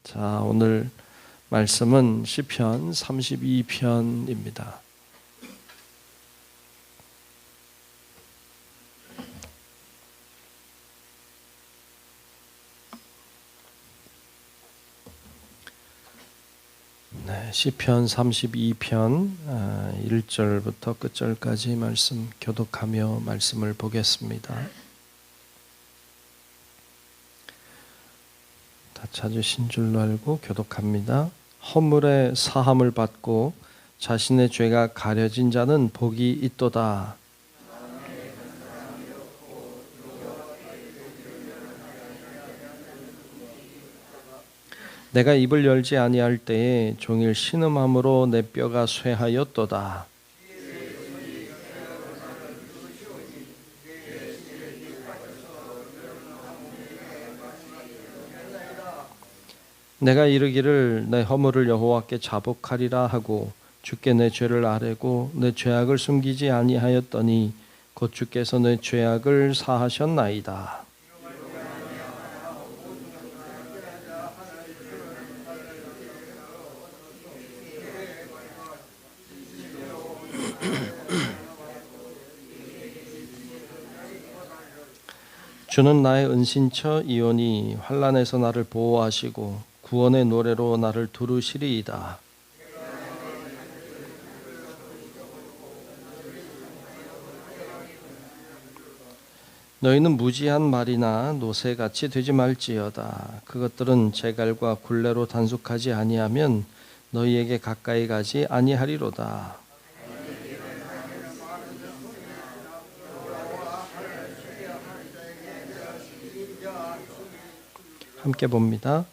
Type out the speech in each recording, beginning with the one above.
자, 오늘 말씀은 시편 32편입니다. 네, 시편 32편 1절부터 끝절까지 말씀 교독하며 말씀을 보겠습니다. 다 찾으신 줄로 알고 교독합니다. 허물의 사함을 받고 자신의 죄가 가려진 자는 복이 있도다. 내가 입을 열지 아니할 때에 종일 신음함으로 내 뼈가 쇠하였도다. 내가 이르기를 내 허물을 여호와께 자복하리라 하고 주께 내 죄를 아뢰고 내 죄악을 숨기지 아니하였더니 곧 주께서 내 죄악을 사하셨나이다. 주는 나의 은신처 이오니 환난에서 나를 보호하시고 구원의 노래로 나를 두르시리이다. 너희는 무지한 말이나 노새같이 되지 말지어다. 그것들은 제갈과 굴레로 단속하지 아니하면 너희에게 가까이 가지 아니하리로다. 함께 봅니다.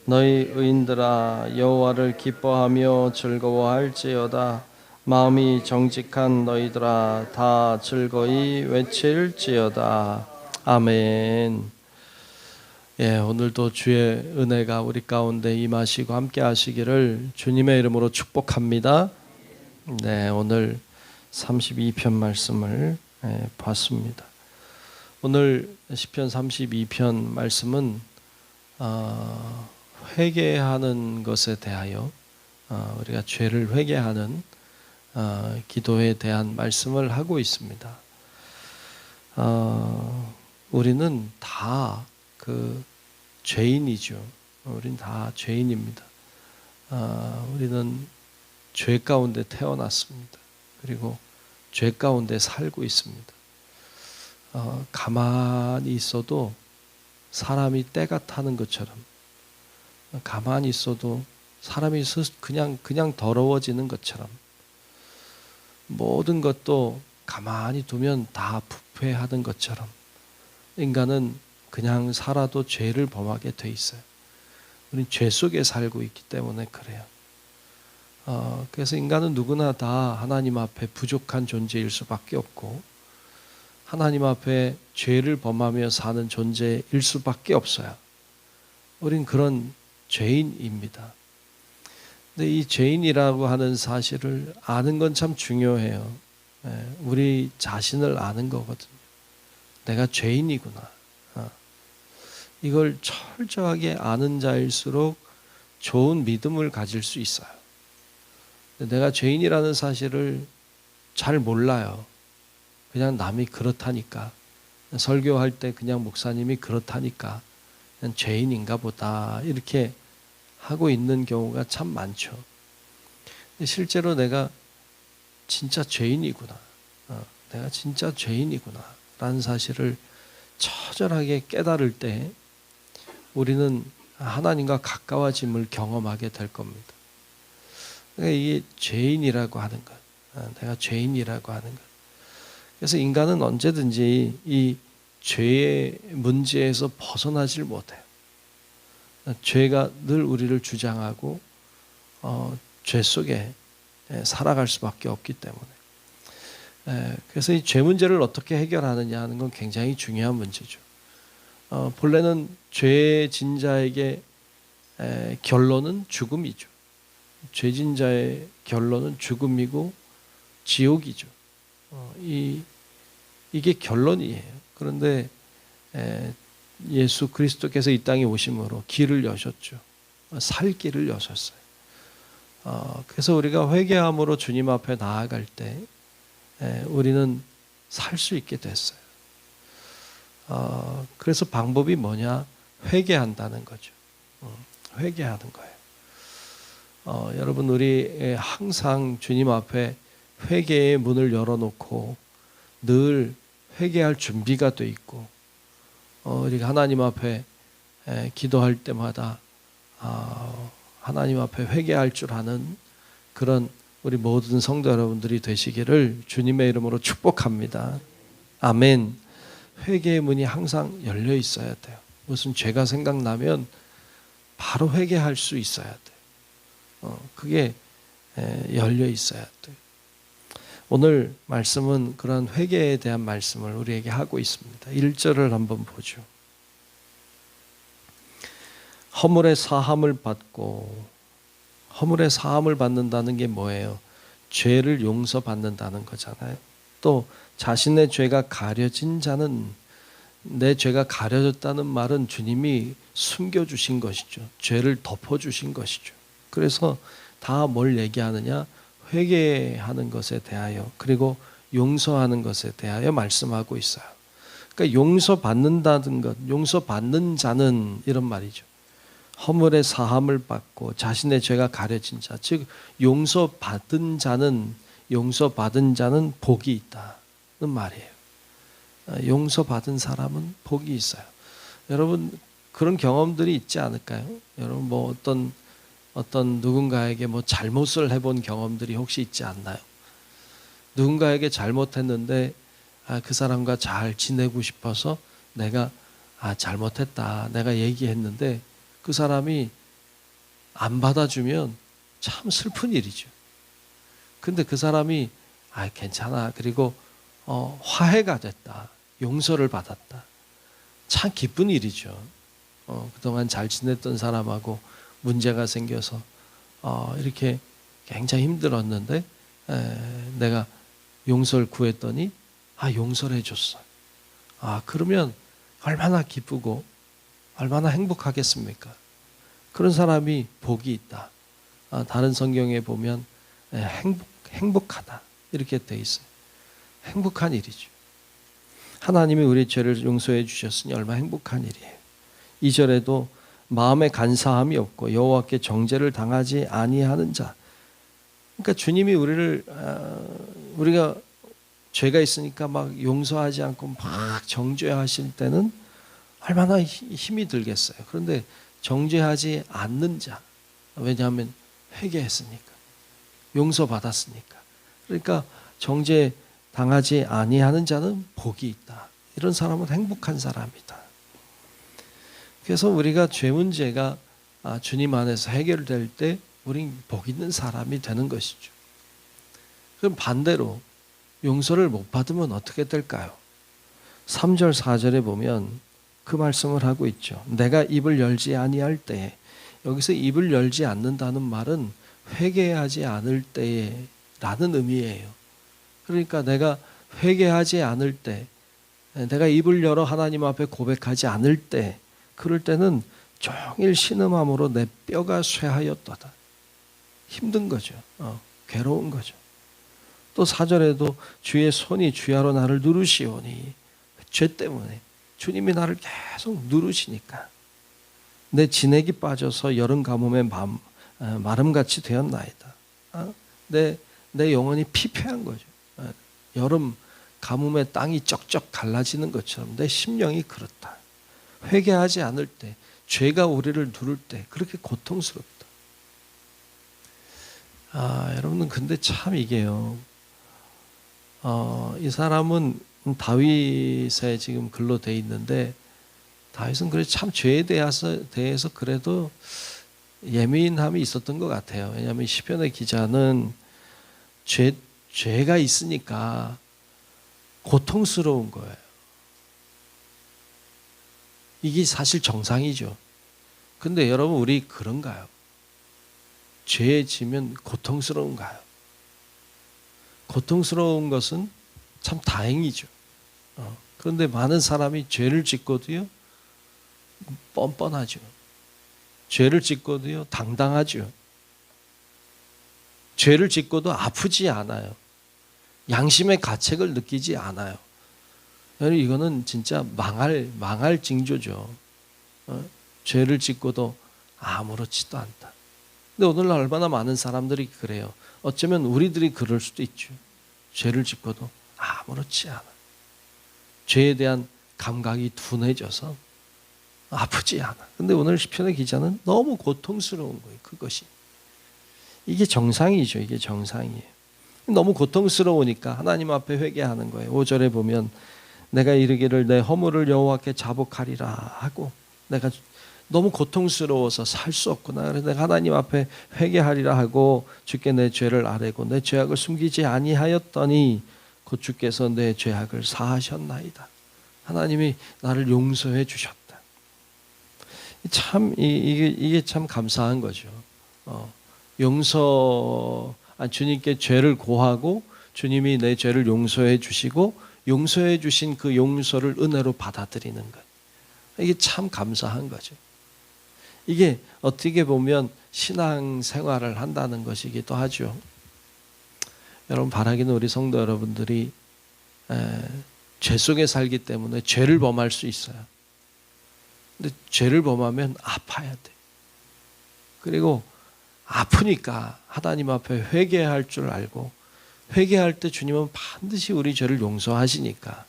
너희 의인들아 여호와를 기뻐하며 즐거워할지어다. 마음이 정직한 너희들아 다 즐거이 외칠지어다. 아멘. 예, 오늘도 주의 은혜가 우리 가운데 임하시고 함께 하시기를 주님의 이름으로 축복합니다. 네, 오늘 32편 말씀을 봤습니다. 오늘 시편 32편 말씀은 회개하는 것에 대하여 우리가 죄를 회개하는 기도에 대한 말씀을 하고 있습니다. 우리는 다 그 죄인이죠. 우리는 다 죄인입니다. 우리는 죄 가운데 태어났습니다. 그리고 죄 가운데 살고 있습니다. 가만히 있어도 사람이 때가 타는 것처럼 가만히 있어도 사람이 그냥 더러워지는 것처럼 모든 것도 가만히 두면 다 부패하는 것처럼 인간은 그냥 살아도 죄를 범하게 돼 있어요. 우리는 죄 속에 살고 있기 때문에 그래요. 그래서 인간은 누구나 다 하나님 앞에 부족한 존재일 수밖에 없고 하나님 앞에 죄를 범하며 사는 존재일 수밖에 없어요. 우린 그런 죄인입니다. 근데 이 죄인이라고 하는 사실을 아는 건 참 중요해요. 우리 자신을 아는 거거든요. 내가 죄인이구나. 이걸 철저하게 아는 자일수록 좋은 믿음을 가질 수 있어요. 내가 죄인이라는 사실을 잘 몰라요. 그냥 남이 그렇다니까. 설교할 때 그냥 목사님이 그렇다니까. 그냥 죄인인가 보다. 이렇게 하고 있는 경우가 참 많죠. 근데 실제로 내가 진짜 죄인이구나. 내가 진짜 죄인이구나. 라는 사실을 처절하게 깨달을 때 우리는 하나님과 가까워짐을 경험하게 될 겁니다. 그러니까 이게 죄인이라고 하는 것. 내가 죄인이라고 하는 것. 그래서 인간은 언제든지 이 죄의 문제에서 벗어나질 못해요. 죄가 늘 우리를 주장하고 죄 속에 살아갈 수밖에 없기 때문에 그래서 이 죄 문제를 어떻게 해결하느냐 하는 건 굉장히 중요한 문제죠. 본래는 죄진 자에게 결론은 죽음이죠. 죄진 자의 결론은 죽음이고 지옥이죠. 이게 결론이에요. 그런데 예수 그리스도께서 이 땅에 오심으로 길을 여셨죠. 살 길을 여셨어요. 그래서 우리가 회개함으로 주님 앞에 나아갈 때 우리는 살 수 있게 됐어요. 그래서 방법이 뭐냐? 회개한다는 거죠. 회개하는 거예요. 여러분, 우리 항상 주님 앞에 회개의 문을 열어놓고 늘 회개할 준비가 돼 있고, 우리가 하나님 앞에 기도할 때마다 하나님 앞에 회개할 줄 아는 그런 우리 모든 성도 여러분들이 되시기를 주님의 이름으로 축복합니다. 아멘. 회개의 문이 항상 열려 있어야 돼요. 무슨 죄가 생각나면 바로 회개할 수 있어야 돼요. 그게 열려 있어야 돼요. 오늘 말씀은 그런 회개에 대한 말씀을 우리에게 하고 있습니다. 1절을 한번 보죠. 허물의 사함을 받고, 허물의 사함을 받는다는 게 뭐예요? 죄를 용서받는다는 거잖아요. 또 자신의 죄가 가려진 자는, 내 죄가 가려졌다는 말은 주님이 숨겨주신 것이죠. 죄를 덮어주신 것이죠. 그래서 다 뭘 얘기하느냐? 회개하는 것에 대하여, 그리고 용서하는 것에 대하여 말씀하고 있어요. 그러니까 용서받는다는 것, 용서받는 자는 이런 말이죠. 허물의 사함을 받고 자신의 죄가 가려진 자, 즉 용서받은 자는 복이 있다는 말이에요. 용서받은 사람은 복이 있어요. 여러분, 그런 경험들이 있지 않을까요? 여러분, 뭐 어떤 누군가에게 뭐 잘못을 해본 경험들이 혹시 있지 않나요? 누군가에게 잘못했는데 그 사람과 잘 지내고 싶어서 내가 잘못했다, 내가 얘기했는데 그 사람이 안 받아주면 참 슬픈 일이죠. 근데 그 사람이 괜찮아, 그리고 화해가 됐다, 용서를 받았다, 참 기쁜 일이죠. 그동안 잘 지냈던 사람하고 문제가 생겨서 이렇게 굉장히 힘들었는데 내가 용서를 구했더니 용서를 해줬어. 그러면 얼마나 기쁘고 얼마나 행복하겠습니까? 그런 사람이 복이 있다. 다른 성경에 보면 행복하다 이렇게 돼 있어요. 행복한 일이죠. 하나님이 우리 죄를 용서해 주셨으니 얼마나 행복한 일이에요. 2절에도 마음에 간사함이 없고 여호와께 정죄를 당하지 아니하는 자. 그러니까 주님이 우리가 죄가 있으니까 막 용서하지 않고 막 정죄하실 때는 얼마나 힘이 들겠어요. 그런데 정죄하지 않는 자, 왜냐하면 회개했으니까, 용서받았으니까. 그러니까 정죄 당하지 아니하는 자는 복이 있다. 이런 사람은 행복한 사람이다. 그래서 우리가 죄 문제가 주님 안에서 해결될 때 우린 복 있는 사람이 되는 것이죠. 그럼 반대로 용서를 못 받으면 어떻게 될까요? 3절 4절에 보면 그 말씀을 하고 있죠. 내가 입을 열지 아니할 때에, 여기서 입을 열지 않는다는 말은 회개하지 않을 때에 라는 의미예요. 그러니까 내가 회개하지 않을 때, 내가 입을 열어 하나님 앞에 고백하지 않을 때, 그럴 때는 종일 신음함으로 내 뼈가 쇠하였도다. 힘든 거죠. 괴로운 거죠. 또 4절에도 주의 손이 주야로 나를 누르시오니, 죄 때문에 주님이 나를 계속 누르시니까 내 진액이 빠져서 여름 가뭄에 마름같이 되었나이다. 내 영혼이 피폐한 거죠. 여름 가뭄에 땅이 쩍쩍 갈라지는 것처럼 내 심령이 그렇다. 회개하지 않을 때, 죄가 우리를 누를 때 그렇게 고통스럽다. 여러분은 근데 참 이게요. 이 사람은 다윗의 지금 글로 돼 있는데, 다윗은 그래 참 죄에 대해서 그래도 예민함이 있었던 것 같아요. 왜냐하면 시편의 기자는 죄가 있으니까 고통스러운 거예요. 이게 사실 정상이죠. 근데 여러분, 우리 그런가요? 죄에 지면 고통스러운가요? 고통스러운 것은 참 다행이죠. 그런데 많은 사람이 죄를 짓고도요, 뻔뻔하죠. 죄를 짓고도요 당당하죠. 죄를 짓고도 아프지 않아요. 양심의 가책을 느끼지 않아요. 여러분 이거는 진짜 망할 징조죠. 죄를 짓고도 아무렇지도 않다. 근데 오늘날 얼마나 많은 사람들이 그래요. 어쩌면 우리들이 그럴 수도 있죠. 죄를 짓고도 아무렇지 않아. 죄에 대한 감각이 둔해져서 아프지 않아. 근데 오늘 시편의 기자는 너무 고통스러운 거예요. 그것이. 이게 정상이죠. 이게 정상이에요. 너무 고통스러우니까 하나님 앞에 회개하는 거예요. 5절에 보면 내가 이르기를 내 허물을 여호와께 자복하리라 하고 내가 너무 고통스러워서 살 수 없구나. 그래서 내가 하나님 앞에 회개하리라 하고 주께 내 죄를 아뢰고 내 죄악을 숨기지 아니하였더니 곧 주께서 내 죄악을 사하셨나이다. 하나님이 나를 용서해 주셨다. 참 이게 참 감사한 거죠. 주님께 죄를 고하고 주님이 내 죄를 용서해 주시고 용서해 주신 그 용서를 은혜로 받아들이는 것. 이게 참 감사한 거죠. 이게 어떻게 보면 신앙 생활을 한다는 것이기도 하죠. 여러분 바라기는 우리 성도 여러분들이 죄 속에 살기 때문에 죄를 범할 수 있어요. 근데 죄를 범하면 아파야 돼. 그리고 아프니까 하나님 앞에 회개할 줄 알고 회개할 때 주님은 반드시 우리 죄를 용서하시니까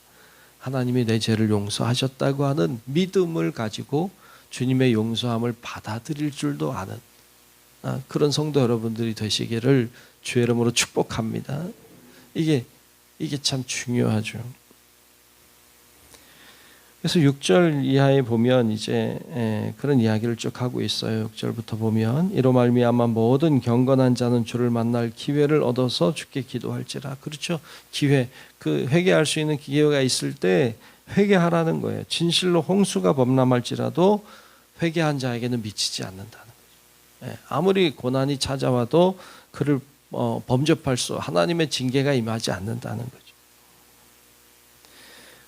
하나님이 내 죄를 용서하셨다고 하는 믿음을 가지고 주님의 용서함을 받아들일 줄도 아는 그런 성도 여러분들이 되시기를 주의 이름으로 축복합니다. 이게 참 중요하죠. 그래서 6절 이하에 보면 이제 그런 이야기를 쭉 하고 있어요. 6절부터 보면 이로 말미암아 모든 경건한 자는 주를 만날 기회를 얻어서 주께 기도할지라. 그렇죠. 기회, 그 회개할 수 있는 기회가 있을 때 회개하라는 거예요. 진실로 홍수가 범람할지라도 회개한 자에게는 미치지 않는다는 거죠. 아무리 고난이 찾아와도 그를 범접할 수 하나님의 징계가 임하지 않는다는 거죠.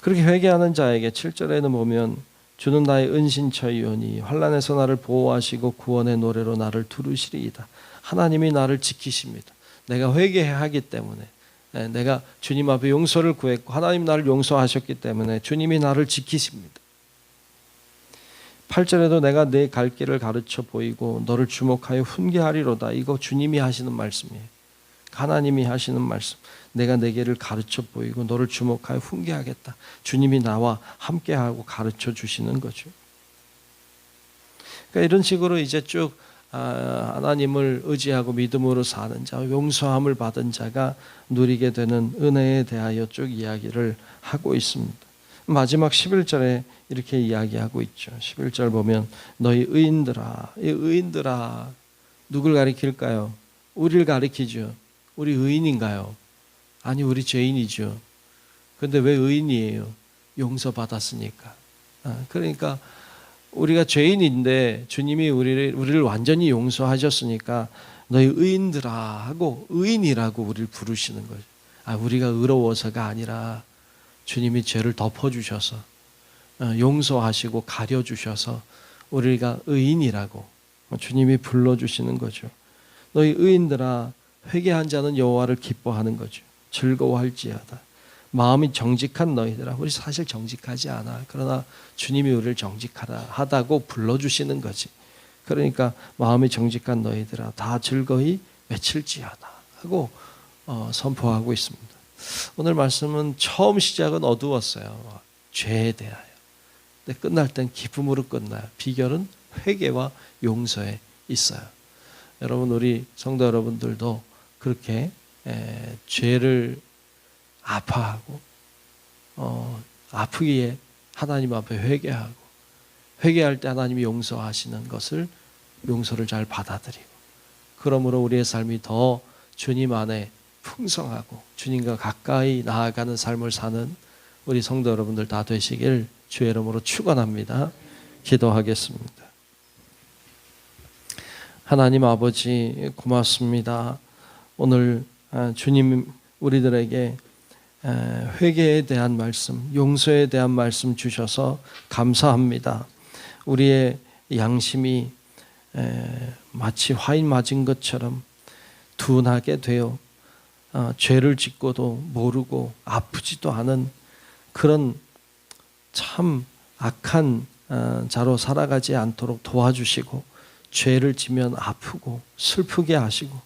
그렇게 회개하는 자에게 7절에는 보면 주는 나의 은신처이오니 환난에서 나를 보호하시고 구원의 노래로 나를 두르시리이다. 하나님이 나를 지키십니다. 내가 회개하기 때문에 내가 주님 앞에 용서를 구했고 하나님 나를 용서하셨기 때문에 주님이 나를 지키십니다. 8절에도 내가 내 갈 길을 가르쳐 보이고 너를 주목하여 훈계하리로다. 이거 주님이 하시는 말씀이에요. 하나님이 하시는 말씀. 내가 내 길을 가르쳐 보이고 너를 주목하여 훈계하겠다. 주님이 나와 함께하고 가르쳐 주시는 거죠. 그러니까 이런 식으로 이제 쭉 하나님을 의지하고 믿음으로 사는 자, 용서함을 받은 자가 누리게 되는 은혜에 대하여 쭉 이야기를 하고 있습니다. 마지막 11절에 이렇게 이야기하고 있죠. 11절 보면 너희 의인들아, 이 의인들아 누굴 가리킬까요? 우리를 가리키죠. 우리 의인인가요? 아니 우리 죄인이죠. 그런데 왜 의인이에요? 용서받았으니까. 그러니까 우리가 죄인인데 주님이 우리를 완전히 용서하셨으니까 너희 의인들아 하고 의인이라고 우리를 부르시는 거죠. 우리가 의로워서가 아니라 주님이 죄를 덮어주셔서 용서하시고 가려주셔서 우리가 의인이라고 주님이 불러주시는 거죠. 너희 의인들아 회개한 자는 여호와를 기뻐하는 거죠. 즐거워할지어다. 마음이 정직한 너희들아. 우리 사실 정직하지 않아. 그러나 주님이 우리를 정직하다고 불러주시는 거지. 그러니까 마음이 정직한 너희들아 다 즐거이 외칠지어다 하고 선포하고 있습니다. 오늘 말씀은 처음 시작은 어두웠어요. 죄에 대하여. 근데 끝날 땐 기쁨으로 끝나요. 비결은 회개와 용서에 있어요. 여러분 우리 성도 여러분들도 그렇게 죄를 아파하고 아프기에 하나님 앞에 회개하고 회개할 때 하나님이 용서하시는 것을 용서를 잘 받아들이고 그러므로 우리의 삶이 더 주님 안에 풍성하고 주님과 가까이 나아가는 삶을 사는 우리 성도 여러분들 다 되시길 주의 이름으로 축원합니다. 기도하겠습니다. 하나님 아버지 고맙습니다. 오늘 주님 우리들에게 회개에 대한 말씀, 용서에 대한 말씀 주셔서 감사합니다. 우리의 양심이 마치 화인 맞은 것처럼 둔하게 되어 죄를 짓고도 모르고 아프지도 않은 그런 참 악한 자로 살아가지 않도록 도와주시고, 죄를 지면 아프고 슬프게 하시고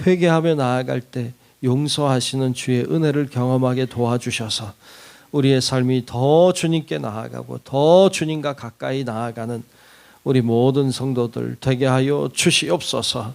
회개하며 나아갈 때 용서하시는 주의 은혜를 경험하게 도와주셔서 우리의 삶이 더 주님께 나아가고 더 주님과 가까이 나아가는 우리 모든 성도들 되게 하여 주시옵소서.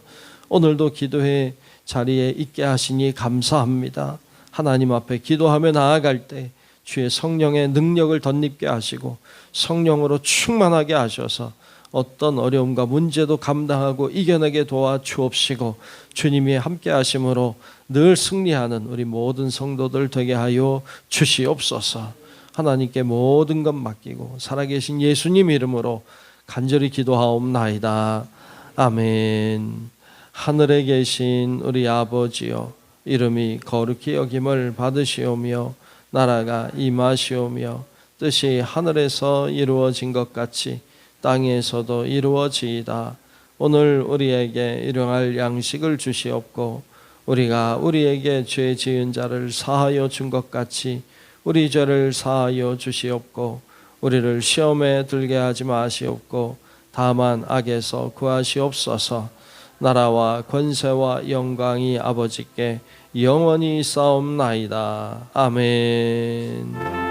오늘도 기도의 자리에 있게 하시니 감사합니다. 하나님 앞에 기도하며 나아갈 때 주의 성령의 능력을 덧입게 하시고 성령으로 충만하게 하셔서 어떤 어려움과 문제도 감당하고 이겨내게 도와주옵시고, 주님이 함께 하심으로 늘 승리하는 우리 모든 성도들 되게 하여 주시옵소서. 하나님께 모든 것 맡기고 살아계신 예수님 이름으로 간절히 기도하옵나이다. 아멘. 하늘에 계신 우리 아버지여, 이름이 거룩히 여김을 받으시오며 나라가 임하시오며 뜻이 하늘에서 이루어진 것 같이 땅에서도 이루어지이다. 오늘 우리에게 일용할 양식을 주시옵고 우리가 우리에게 죄 지은 자를 사하여 준 것 같이 우리 죄를 사하여 주시옵고 우리를 시험에 들게 하지 마시옵고 다만 악에서 구하시옵소서. 나라와 권세와 영광이 아버지께 영원히 있사옵나이다. 아멘.